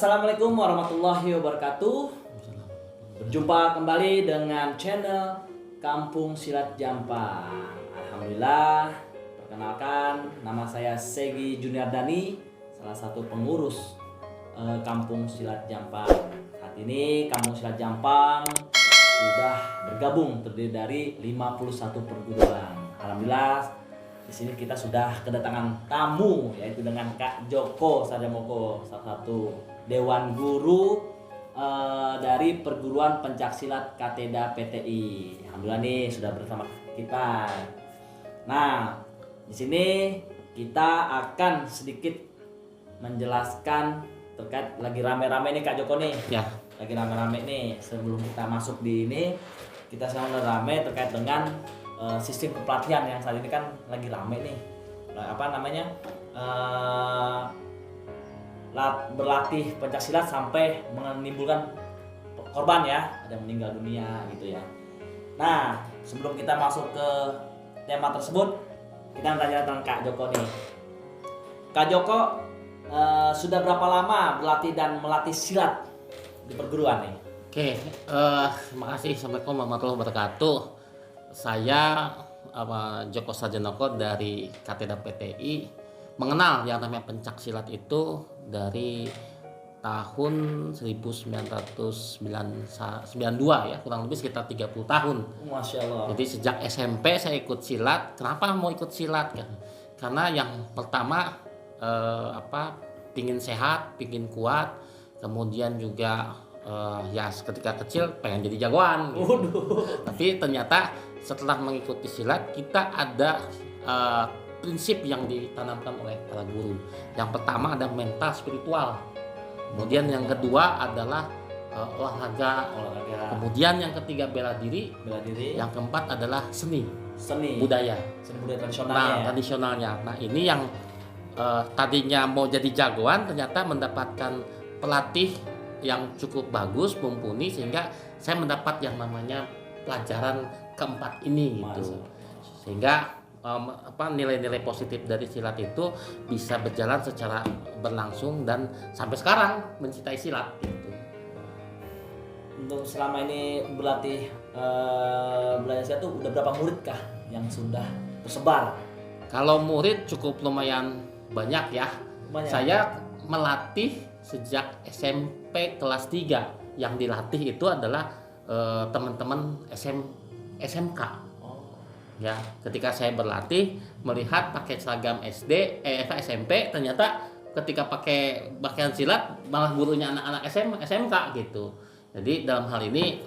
Assalamualaikum warahmatullahi wabarakatuh. Berjumpa kembali dengan channel Kampung Silat Jampang. Alhamdulillah, perkenalkan nama saya Segi Juniardani, salah satu pengurus Kampung Silat Jampang. Saat ini Kampung Silat Jampang sudah bergabung, terdiri dari 51 perguruan. Alhamdulillah, di sini kita sudah kedatangan tamu, yaitu dengan Kak Joko Sarjamoko, salah satu Dewan Guru dari Perguruan Pencaksilat Kateda PTI. Alhamdulillah nih sudah bersama kita. Nah, di sini kita akan sedikit menjelaskan terkait lagi rame-rame nih Kak Joko nih. Ya. Lagi rame-rame nih, sebelum kita masuk di ini, kita sedang rame terkait dengan sistem kepelatihan yang saat ini kan lagi rame nih. Berlatih pencaksilat sampai menimbulkan korban ya, ada meninggal dunia gitu ya. Nah, sebelum kita masuk ke tema tersebut, kita tanya tentang Kak Joko nih. Kak Joko sudah berapa lama berlatih dan melatih silat di perguruan nih? Oke, terima kasih. Assalamualaikum warahmatullahi wabarakatuh. Saya Joko Sarjamoko dari Kateda PTI mengenal yang namanya pencaksilat itu dari tahun 1992 ya, kurang lebih sekitar 30 tahun. Masya Allah. Jadi sejak SMP saya ikut silat. Kenapa mau ikut silat kan? Karena yang pertama pingin sehat, pingin kuat, kemudian juga ya ketika kecil pengen jadi jagoan gitu. Tapi ternyata setelah mengikuti silat kita ada prinsip yang ditanamkan oleh para guru. Yang pertama ada mental spiritual. Kemudian yang kedua adalah olahraga. Kemudian yang ketiga bela diri. Yang keempat adalah seni budaya tradisionalnya. Nah, ini yang tadinya mau jadi jagoan ternyata mendapatkan pelatih yang cukup bagus, mumpuni, sehingga saya mendapat yang namanya pelajaran keempat ini gitu. Sehingga nilai-nilai positif dari silat itu bisa berjalan secara berlangsung dan sampai sekarang mencintai silat gitu. Untuk selama ini belajar silat tuh udah berapa murid kah yang sudah tersebar? Kalau murid cukup lumayan banyak ya. Saya melatih sejak SMP kelas 3. Yang dilatih itu adalah teman-teman SMK. Ya, ketika saya berlatih melihat pakai seragam SMP, ternyata ketika pakai pakaian silat malah gurunya anak-anak SMK gitu. Jadi dalam hal ini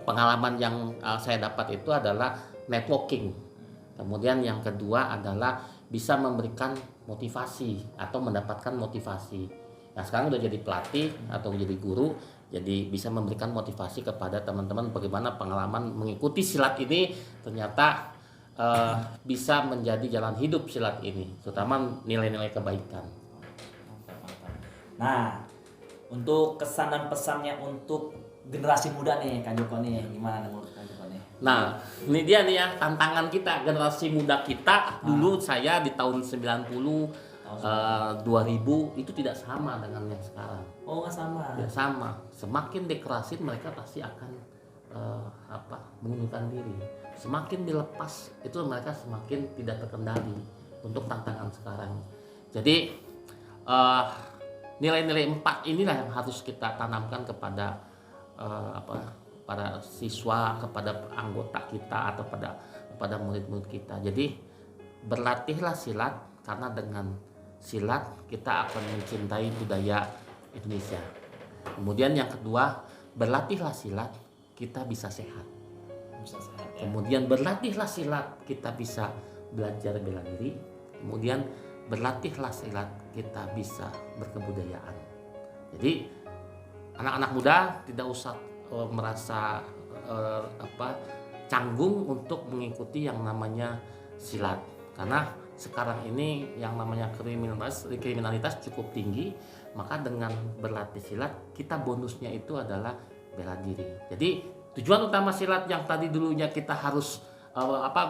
pengalaman yang saya dapat itu adalah networking. Kemudian yang kedua adalah bisa memberikan motivasi atau mendapatkan motivasi. Nah, sekarang udah jadi pelatih atau jadi guru, jadi bisa memberikan motivasi kepada teman-teman bagaimana pengalaman mengikuti silat ini ternyata bisa menjadi jalan hidup silat ini, terutama nilai-nilai kebaikan. Nah, untuk kesan dan pesannya untuk generasi muda nih Kak Joko nih, gimana menurut Kak Joko nih? Nah, ini dia nih ya tantangan kita, generasi muda kita. Dulu saya di tahun 90 2000 itu tidak sama dengan yang sekarang. Oh, nggak sama. Tidak sama. Semakin dekerasin mereka pasti akan mengundurkan diri. Semakin dilepas itu mereka semakin tidak terkendali untuk tantangan sekarang. Jadi nilai-nilai 4 inilah yang harus kita tanamkan kepada para siswa, kepada anggota kita atau kepada murid-murid kita. Jadi berlatihlah silat karena dengan silat kita akan mencintai budaya Indonesia. Kemudian yang kedua, berlatihlah silat kita bisa sehat. Ya. Kemudian berlatihlah silat kita bisa belajar bela diri. Kemudian berlatihlah silat kita bisa berkebudayaan. Jadi anak-anak muda tidak usah merasa canggung untuk mengikuti yang namanya silat, karena sekarang ini yang namanya kriminalitas cukup tinggi. Maka dengan berlatih silat kita bonusnya itu adalah bela diri. Jadi tujuan utama silat yang tadi dulunya kita harus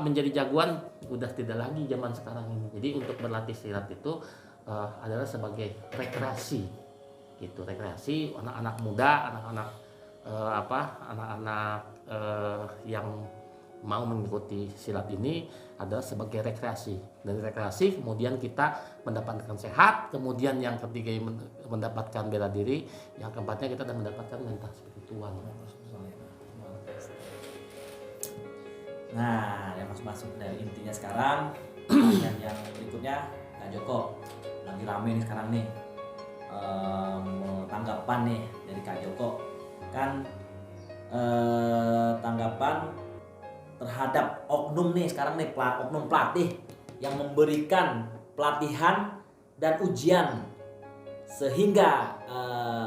menjadi jagoan udah tidak lagi zaman sekarang ini. Jadi untuk berlatih silat itu adalah sebagai rekreasi gitu. Rekreasi anak-anak muda, anak-anak anak-anak yang mau mengikuti silat ini adalah sebagai rekreasi. Dari rekreasi kemudian kita mendapatkan sehat, kemudian yang ketiga mendapatkan bela diri, yang keempatnya kita akan mendapatkan mental spiritual. Nah, yang masuk dari intinya sekarang dan yang berikutnya Kak Joko lagi rame nih sekarang nih, tanggapan nih dari Kak Joko kan, tanggapan terhadap oknum nih sekarang nih, oknum pelatih yang memberikan pelatihan dan ujian sehingga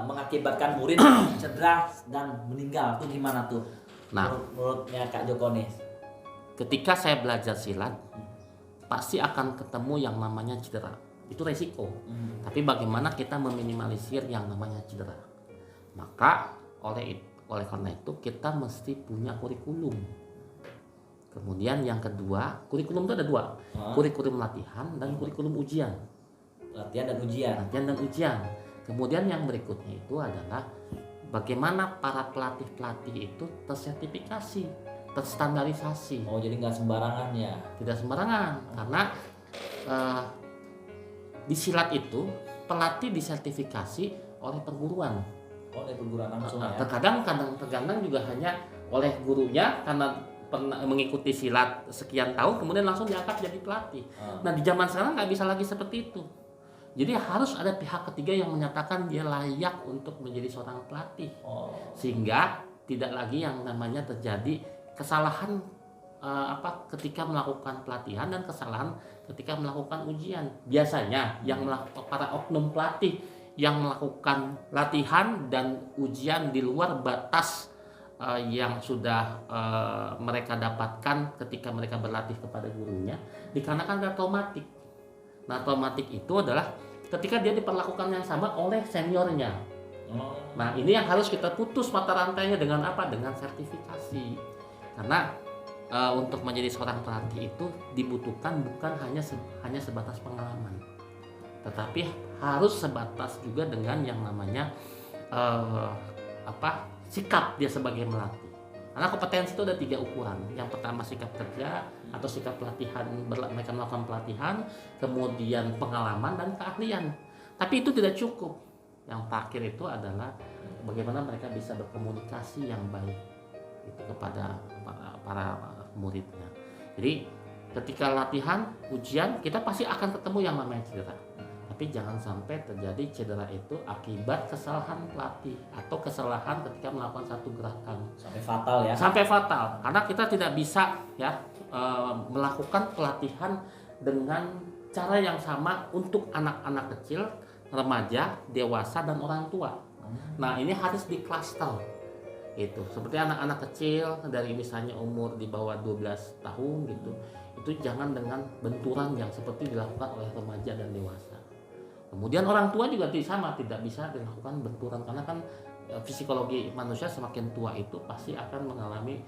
mengakibatkan murid cedera dan meninggal. Tuh gimana tuh? Nah, menurutnya Kak Joko nih? Ketika saya belajar silat, pasti akan ketemu yang namanya cedera. Itu resiko. Tapi bagaimana kita meminimalisir yang namanya cedera? Maka oleh karena itu kita mesti punya kurikulum. Kemudian yang kedua, kurikulum itu ada dua, kurikulum latihan dan kurikulum ujian. Latihan dan ujian. Kemudian yang berikutnya itu adalah bagaimana para pelatih itu tersertifikasi, terstandarisasi. Oh, jadi nggak sembarangan ya? Tidak sembarangan, karena di silat itu pelatih disertifikasi oleh perguruan. Oleh perguruan langsung ya? Terkadang juga hanya oleh gurunya karena pernah mengikuti silat sekian tahun kemudian langsung diangkat jadi pelatih. Nah di zaman sekarang nggak bisa lagi seperti itu. Jadi harus ada pihak ketiga yang menyatakan dia layak untuk menjadi seorang pelatih, sehingga tidak lagi yang namanya terjadi kesalahan ketika melakukan pelatihan dan kesalahan ketika melakukan ujian. Biasanya yang para oknum pelatih yang melakukan latihan dan ujian di luar batas yang sudah mereka dapatkan ketika mereka berlatih kepada gurunya, dikarenakan ada traumatik. Nah, traumatik itu adalah ketika dia diperlakukan yang sama oleh seniornya. Nah, ini yang harus kita putus mata rantainya dengan apa? Dengan sertifikasi. Karena untuk menjadi seorang pelatih itu dibutuhkan bukan hanya sebatas pengalaman, tetapi harus sebatas juga dengan yang namanya sikap dia sebagai melatih. Karena kompetensi itu ada 3 ukuran. Yang pertama sikap kerja atau sikap pelatihan, mereka melakukan pelatihan, kemudian pengalaman dan keahlian. Tapi itu tidak cukup. Yang terakhir itu adalah bagaimana mereka bisa berkomunikasi yang baik itu kepada para muridnya. Jadi ketika latihan, ujian, kita pasti akan ketemu yang namanya cedera. Tapi jangan sampai terjadi cedera itu akibat kesalahan pelatih atau kesalahan ketika melakukan satu gerakan sampai fatal ya. Sampai fatal, karena kita tidak bisa melakukan pelatihan dengan cara yang sama untuk anak-anak kecil, remaja, dewasa dan orang tua. Nah, ini harus di-cluster. Itu seperti anak-anak kecil dari misalnya umur di bawah 12 tahun gitu. Itu jangan dengan benturan yang seperti dilakukan oleh remaja dan dewasa. Kemudian orang tua juga sama, tidak bisa dilakukan benturan karena kan psikologi manusia semakin tua itu pasti akan mengalami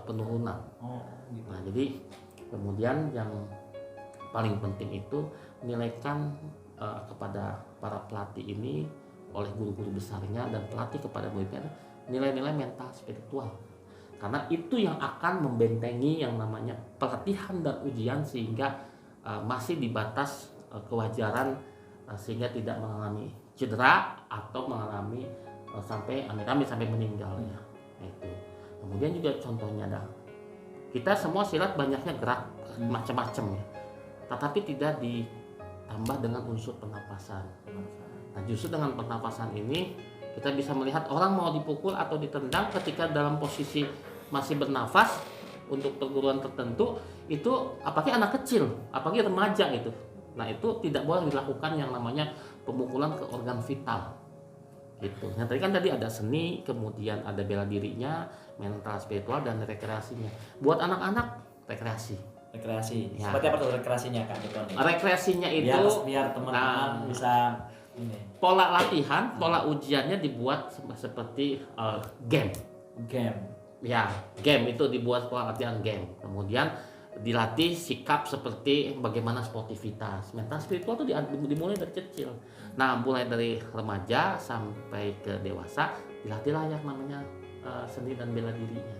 penurunan. Gitu. Nah, jadi kemudian yang paling penting itu menilaikan kepada para pelatih ini oleh guru-guru besarnya dan pelatih kepada muridnya nilai-nilai mental spiritual. Karena itu yang akan membentengi yang namanya pelatihan dan ujian sehingga masih di batas kewajaran sehingga tidak mengalami cedera atau mengalami sampai amit-amit sampai meninggal ya. Itu. Kemudian juga contohnya ada kita semua silat banyaknya gerak macam-macam ya. Tetapi tidak ditambah dengan unsur pernapasan. Nah, justru dengan pernapasan ini kita bisa melihat orang mau dipukul atau ditendang ketika dalam posisi masih bernafas untuk perguruan tertentu itu apalagi anak kecil, apalagi remaja gitu. Nah, itu tidak boleh dilakukan yang namanya pemukulan ke organ vital. Gitu. Nah, tadi ada seni, kemudian ada bela dirinya, mental spiritual dan rekreasinya. Buat anak-anak rekreasi. Ya. Seperti apa tuh rekreasinya Kak Joko? Rekreasinya itu biar teman-teman bisa ini. Pola latihan, pola ujiannya dibuat seperti game. Game. Ya, game itu dibuat pola latihan game. Kemudian dilatih sikap seperti bagaimana sportivitas. Mental spiritual itu dimulai dari kecil. Nah, mulai dari remaja sampai ke dewasa dilatihlah yang namanya seni dan bela dirinya.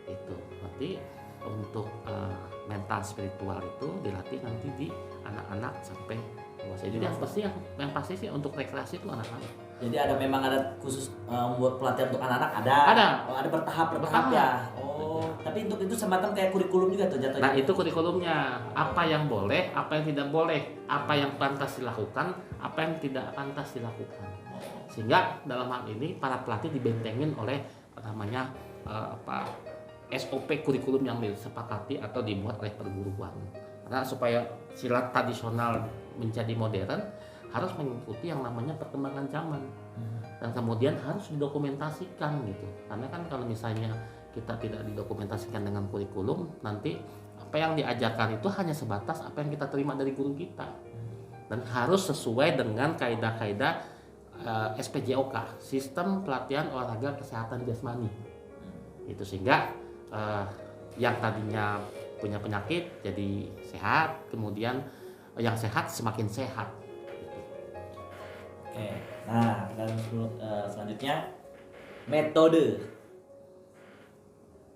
Itu nanti untuk mental spiritual itu dilatih nanti di anak-anak sampai dewasa. Jadi yang pasti sih untuk rekreasi itu anak-anak. Jadi memang ada khusus buat pelatihan untuk anak-anak ada. Oh, ada bertahap ya. Oh, tapi untuk itu semacam kayak kurikulum juga tuh jatuhnya. Nah, itu kurikulumnya. Apa yang boleh, apa yang tidak boleh, apa yang pantas dilakukan, apa yang tidak pantas dilakukan. Sehingga dalam hal ini para pelatih dibentengin oleh namanya SOP kurikulum yang disepakati atau dibuat oleh perguruan. Karena supaya silat tradisional menjadi modern harus mengikuti yang namanya perkembangan zaman dan kemudian harus didokumentasikan gitu. Karena kan kalau misalnya kita tidak didokumentasikan dengan kurikulum, nanti apa yang diajarkan itu hanya sebatas apa yang kita terima dari guru kita dan harus sesuai dengan kaidah-kaidah SPJOK, Sistem Pelatihan Olahraga Kesehatan Jasmani. Itu sehingga yang tadinya punya penyakit jadi sehat, kemudian yang sehat semakin sehat. Oke, nah dan selanjutnya metode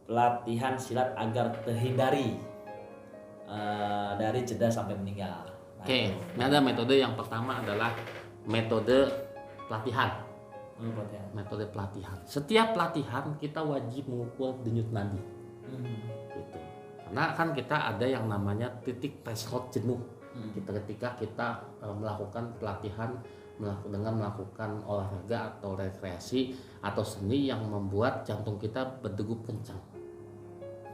pelatihan silat agar terhindari dari cedera sampai meninggal. Nah, Oke, ini ada metode yang pertama adalah metode pelatihan. Metode pelatihan. Setiap pelatihan kita wajib mengukur denyut nadi. Gitu. Karena kan kita ada yang namanya titik threshold jenuh. Ketika kita melakukan pelatihan dengan melakukan olahraga atau rekreasi atau seni yang membuat jantung kita berdegup kencang.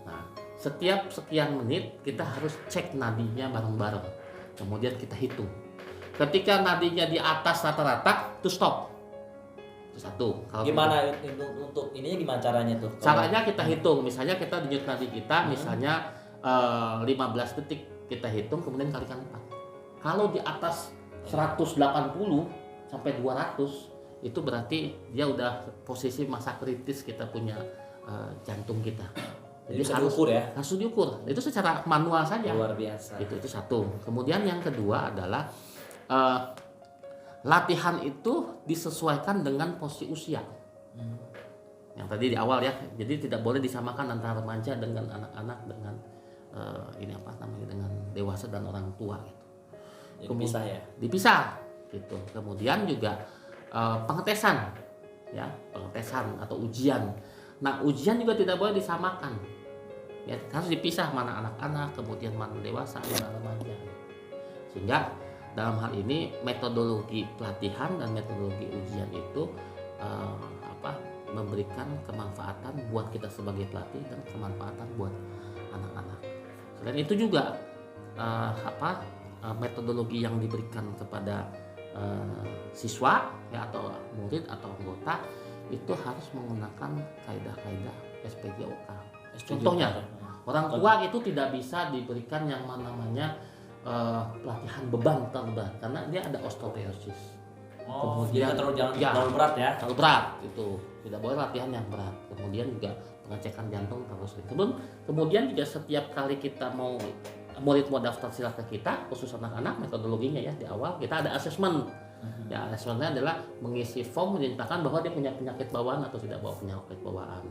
Nah, setiap sekian menit kita harus cek nadinya bareng-bareng. Kemudian kita hitung. Ketika nadinya di atas rata-rata, itu stop. Itu satu. Kalau gimana untuk ininya gimana caranya tuh? Caranya kita hitung. Misalnya kita denyut nadi kita misalnya 15 detik kita hitung kemudian kalikan 4. Kalau di atas 180 sampai 200 itu berarti dia udah posisi masa kritis kita punya jantung kita. Jadi harus diukur. Itu secara manual saja. Luar biasa. Itu satu. Kemudian yang kedua adalah latihan itu disesuaikan dengan posisi usia. Yang tadi di awal ya. Jadi tidak boleh disamakan antara remaja dengan anak-anak dengan dengan dewasa dan orang tua gitu. Dipisah ya. Dipisah gitu. Kemudian juga pengetesan ya, pengetesan atau ujian. Nah, ujian juga tidak boleh disamakan. Ya, harus dipisah mana anak-anak, kemudian mana dewasa, mana remaja. Sehingga dalam hal ini metodologi pelatihan dan metodologi ujian itu memberikan kemanfaatan buat kita sebagai pelatih dan kemanfaatan buat anak-anak. Selain itu juga metodologi yang diberikan kepada siswa ya atau murid atau anggota itu harus menggunakan kaidah-kaidah SPJOK. Contohnya orang tua itu tidak bisa diberikan yang namanya pelatihan beban terberat karena dia ada osteoporosis. Kemudian terlalu berat ya. Terlalu berat itu tidak boleh latihan yang berat. Kemudian juga pengecekan jantung terus. Kemudian juga setiap kali kita murid mau daftar silat ke kita, khusus anak-anak, metodologinya ya di awal kita ada asesmen. Ya, asesmennya adalah mengisi form menyatakan bahwa dia punya penyakit bawaan atau tidak bawa penyakit bawaan.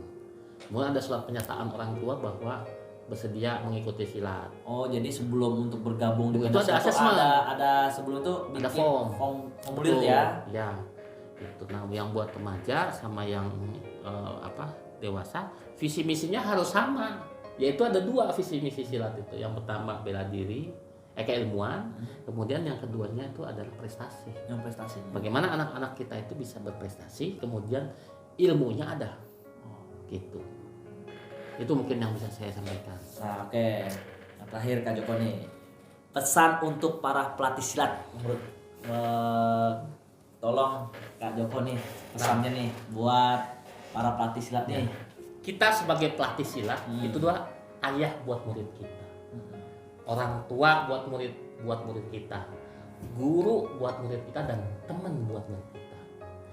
Kemudian ada surat pernyataan orang tua bahwa bersedia mengikuti silat. Oh, jadi sebelum untuk bergabung dengan itu ada asesmen. Ada sebelum itu ada formulir ya. Ya. Itu nah yang buat remaja sama yang dewasa, visi misinya harus sama. Yaitu ada 2 visi misi silat itu. Yang pertama bela diri, keilmuan, kemudian yang keduanya itu adalah prestasi. Yang prestasi. Bagaimana anak-anak kita itu bisa berprestasi, kemudian ilmunya ada. Gitu. Itu mungkin yang bisa saya sampaikan. Nah, oke. Yang terakhir Kak Joko nih. Pesan untuk para pelatih silat menurut tolong Kak Joko nih pesannya nih buat para pelatih silat nih. Kita sebagai pelatih silat itu adalah ayah buat murid kita. Orang tua buat murid kita. Guru buat murid kita dan teman buat murid kita.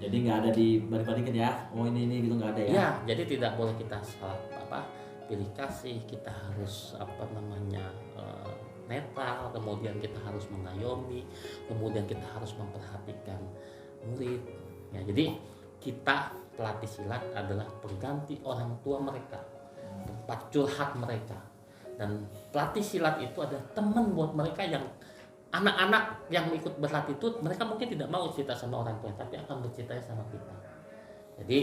Jadi nggak ada dibalik-balikin ya. Oh ini gitu nggak ada ya. Ya, jadi tidak boleh kita pilih kasih, kita harus netral, kemudian kita harus mengayomi, kemudian kita harus memperhatikan murid. Ya, jadi kita pelatih silat adalah pengganti orang tua mereka, tempat curhat mereka. Dan pelatih silat itu adalah teman buat mereka yang anak-anak yang ikut berlatih itu, mereka mungkin tidak mau cerita sama orang tua, tapi akan bercerita sama kita. Jadi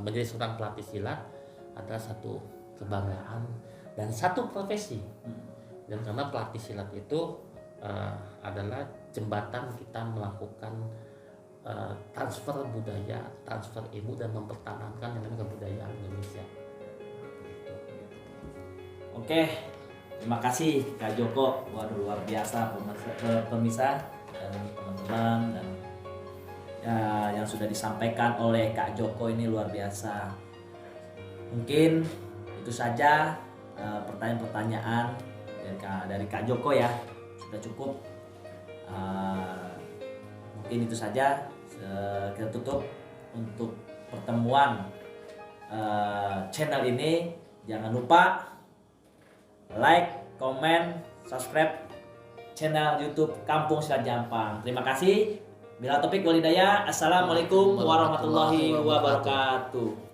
menjadi seorang pelatih silat adalah satu kebanggaan dan satu profesi. Dan karena pelatih silat itu adalah jembatan kita melakukan transfer budaya, transfer ilmu, dan mempertahankan yang namanya kebudayaan Indonesia. Oke, terima kasih Kak Joko. Waduh, luar biasa pemirsa dan teman-teman, dan ya, yang sudah disampaikan oleh Kak Joko ini luar biasa. Mungkin itu saja pertanyaan-pertanyaan dari Kak Joko ya, sudah cukup. Mungkin itu saja, kita tutup untuk pertemuan channel ini. Jangan lupa like, comment, subscribe channel YouTube Kampung Silat Jampang. Terima kasih. Bila topik walidaya. Assalamualaikum warahmatullahi wabarakatuh.